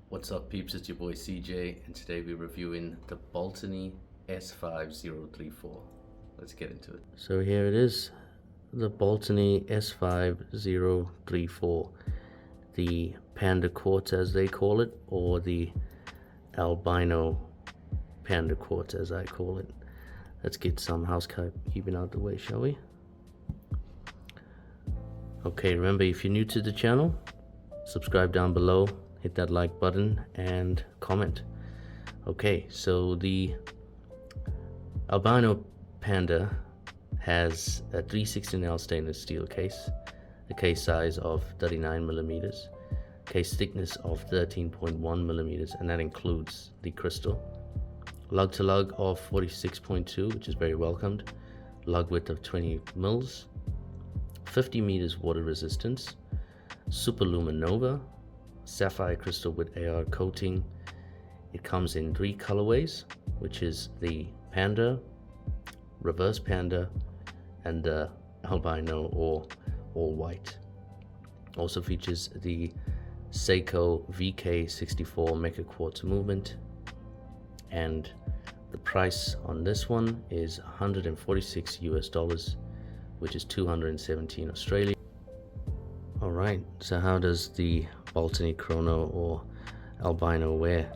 What's up peeps, it's your boy CJ and today we're reviewing the Baltany S5034. Let's get into it. So here it is, the Baltany S5034, the Panda Quartz as they call it, or the ALBINO Panda Quartz as I call it. Let's get some housekeeping out the way, shall we? Okay, remember, if you're new to the channel, subscribe down below, hit that like button and comment. Okay, so the ALBINO Panda has a 316L stainless steel case, a case size of 39 millimeters, case thickness of 13.1 millimeters, and that includes the crystal. Lug to lug of 46.2, which is very welcomed. Lug width of 20 mils, 50 meters water resistance, super luminova, sapphire crystal with AR coating. It comes in 3 colorways, which is the Panda, Reverse Panda, and the Albino or all white. Also features the Seiko VK64 Mecha Quartz movement, and the price on this one is 146 US dollars, which is 217 Australian. Alright, so how does the Baltany Chrono or Albino wear?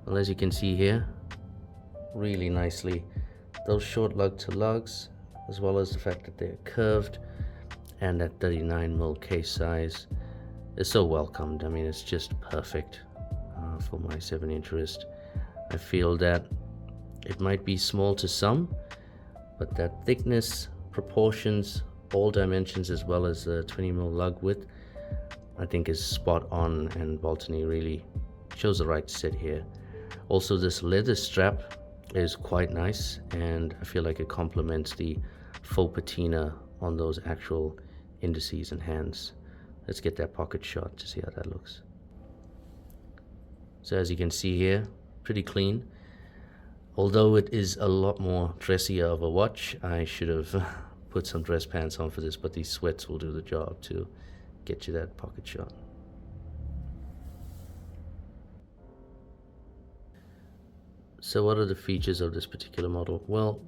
Well, as you can see here, really nicely, those short lug to lugs, as well as the fact that they're curved and that 39mm case size is so welcomed. I mean, it's just perfect for my 7-inch wrist. I feel that it might be small to some, but that thickness, proportions, all dimensions, as well as the 20mm lug width, I think is spot on, and Baltany really shows the right sit here. Also, this leather strap is quite nice, and I feel like it complements the faux patina on those actual indices and hands. Let's get that pocket shot to see how that looks. So as you can see here, pretty clean. Although it is a lot more dressier of a watch, I should have put some dress pants on for this, but these sweats will do the job to get you that pocket shot. So what are the features of this particular model? Well,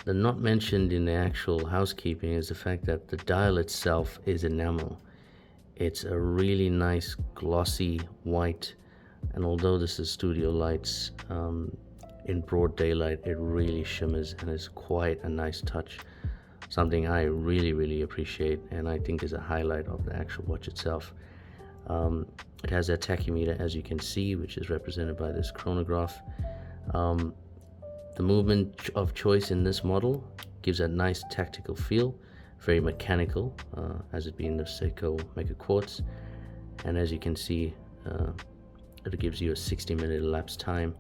the not mentioned in the actual housekeeping is the fact that the dial itself is enamel. It's a really nice glossy white, and although this is studio lights, in broad daylight it really shimmers and is quite a nice touch. Something I really appreciate, and I think is a highlight of the actual watch itself. It has that tachymeter, as you can see, which is represented by this chronograph. The movement of choice in this model gives a nice tactical feel, very mechanical, as it being the Seiko Mecha Quartz. And as you can see, it gives you a 60-minute elapsed time.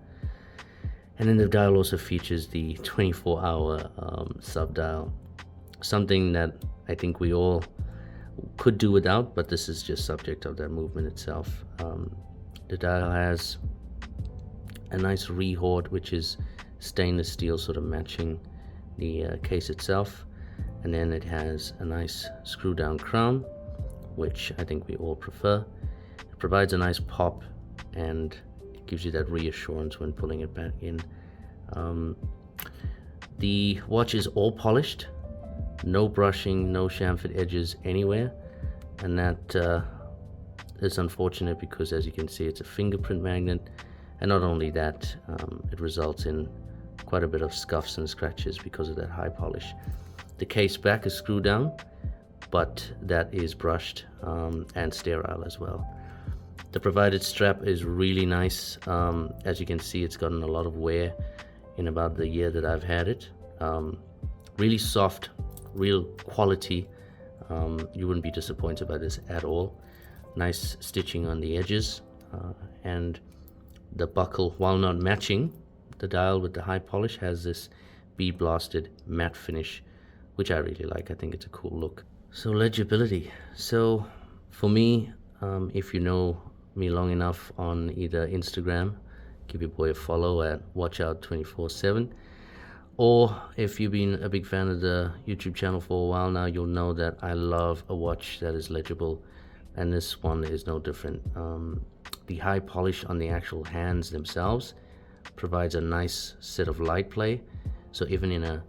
And then the dial also features the 24-hour sub-dial, something that I think we all could do without, but this is just subject of that movement itself. The dial has a nice rehord, which is stainless steel, sort of matching the case itself, and then it has a nice screw down crown, which I think we all prefer. It provides a nice pop and it gives you that reassurance when pulling it back in. The watch is all polished, no brushing, no chamfered edges anywhere, and that is unfortunate because, as you can see, it's a fingerprint magnet, and not only that, it results in quite a bit of scuffs and scratches because of that high polish. The case back is screwed down, but that is brushed and sterile as well. The provided strap is really nice. As you can see, it's gotten a lot of wear in about the year that I've had it. Really soft, real quality. You wouldn't be disappointed by this at all. Nice stitching on the edges, and the buckle, while not matching the dial with the high polish, has this bead blasted matte finish, which I really like. I think it's a cool look. So legibility. So for me, if you know me long enough on either Instagram, give your boy a follow at watchout247, or if you've been a big fan of the YouTube channel for a while now, you'll know that I love a watch that is legible, and this one is no different. The high polish on the actual hands themselves provides a nice set of light play. So even in an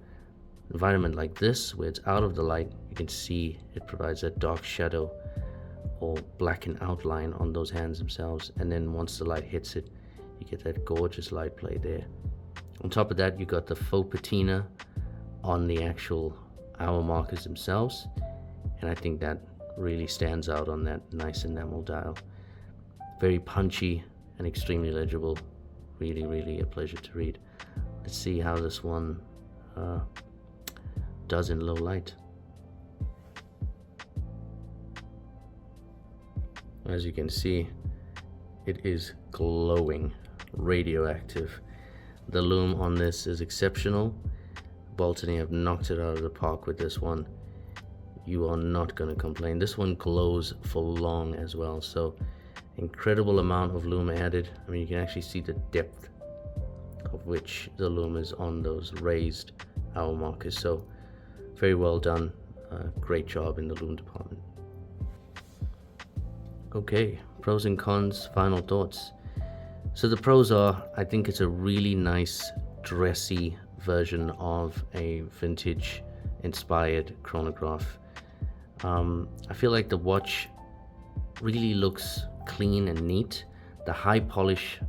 environment like this, where it's out of the light, you can see it provides a dark shadow or blackened outline on those hands themselves. And then once the light hits it, you get that gorgeous light play there. On top of that, you got the faux patina on the actual hour markers themselves. And I think that really stands out on that nice enamel dial. Very punchy and extremely legible. Really, really a pleasure to read. Let's see how this one does in low light. As you can see, it is glowing, radioactive. The lume on this is exceptional. Baltany have knocked it out of the park with this one. You are not going to complain. This one glows for long as well, so incredible amount of lume added. I mean, you can actually see the depth of which the lume is on those raised hour markers, so very well done. Great job in the lume department. Okay, pros and cons, final thoughts. So the pros are, I think it's a really nice dressy version of a vintage inspired chronograph. I feel like the watch really looks clean and neat. The high polish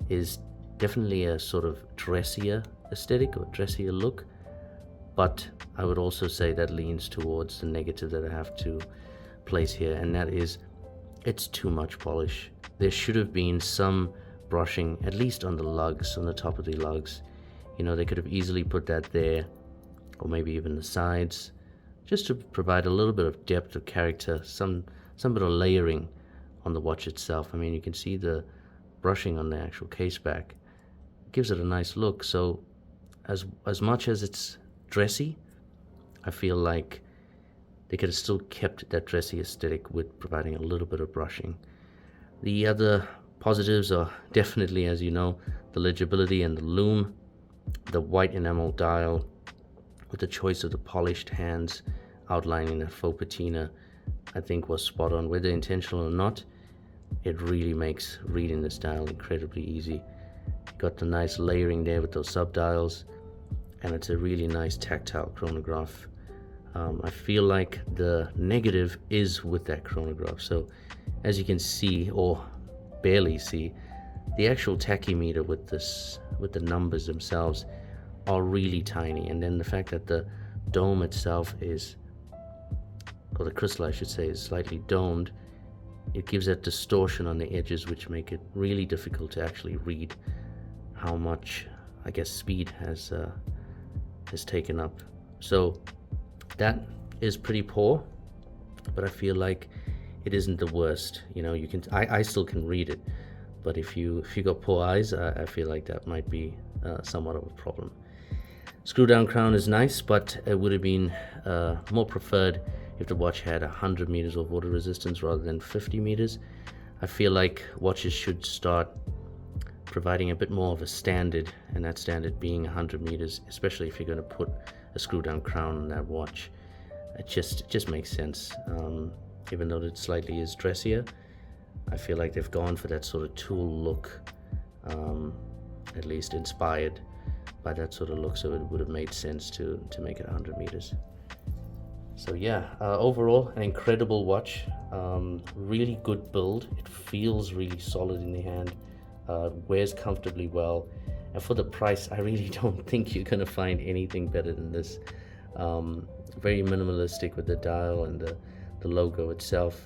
is definitely a sort of dressier aesthetic or dressier look, but I would also say that leans towards the negative that I have to place here, and that is it's too much polish. There should have been some brushing, at least on the lugs, on the top of the lugs. You know, they could have easily put that there, or maybe even the sides, just to provide a little bit of depth of character, some bit of layering on the watch itself. I mean, you can see the brushing on the actual case back. It gives it a nice look. So as much as it's dressy, I feel like they could have still kept that dressy aesthetic with providing a little bit of brushing. The other positives are definitely, as you know, the legibility and the lume, the white enamel dial with the choice of the polished hands outlining that faux patina, I think was spot on. Whether intentional or not, it really makes reading this dial incredibly easy. Got the nice layering there with those subdials, and it's a really nice tactile chronograph. I feel like the negative is with that chronograph. So as you can see, or barely see, the actual tachymeter with the numbers themselves are really tiny, and then the fact that the dome itself is, or the crystal I should say, is slightly domed, it gives that distortion on the edges which make it really difficult to actually read how much, I guess, speed has taken up. So that is pretty poor, but I feel like it isn't the worst. You know, you can I still can read it, but if you got poor eyes, I feel like that might be somewhat of a problem. Screw down crown is nice, but it would have been more preferred if the watch had 100 meters of water resistance rather than 50 meters. I feel like watches should start providing a bit more of a standard, and that standard being 100 meters, especially if you're going to put a screw down crown on that watch. It just makes sense. Even though it slightly is dressier, I feel like they've gone for that sort of tool look, at least inspired by that sort of look, so it would have made sense to make it 100 meters. So yeah, overall an incredible watch, really good build. It feels really solid in the hand, wears comfortably well, and for the price I really don't think you're going to find anything better than this. Very minimalistic with the dial and the logo itself.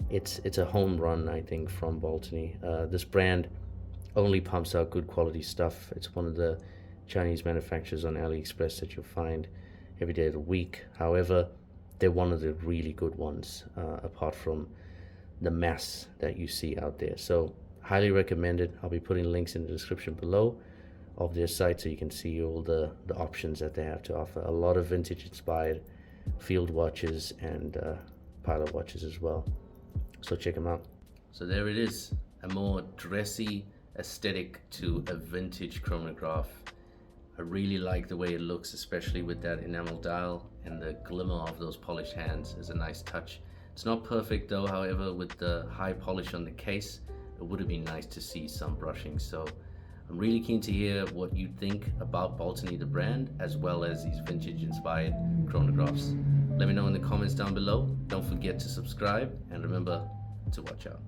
It's a home run, I think, from Baltany. This brand only pumps out good quality stuff. It's one of the Chinese manufacturers on AliExpress that you'll find every day of the week. However, they're one of the really good ones, apart from the mass that you see out there. So highly recommended. I'll be putting links in the description below of their site so you can see all the options that they have to offer. A lot of vintage inspired field watches and pilot watches as well. So check them out. So there it is, a more dressy aesthetic to a vintage chronograph. I really like the way it looks, especially with that enamel dial, and the glimmer of those polished hands is a nice touch. It's not perfect though, however, with the high polish on the case. it would have been nice to see some brushing. So I'm really keen to hear what you think about Baltany the brand, as well as these vintage inspired chronographs. Let me know in the comments down below. Don't forget to subscribe, and remember to watch out.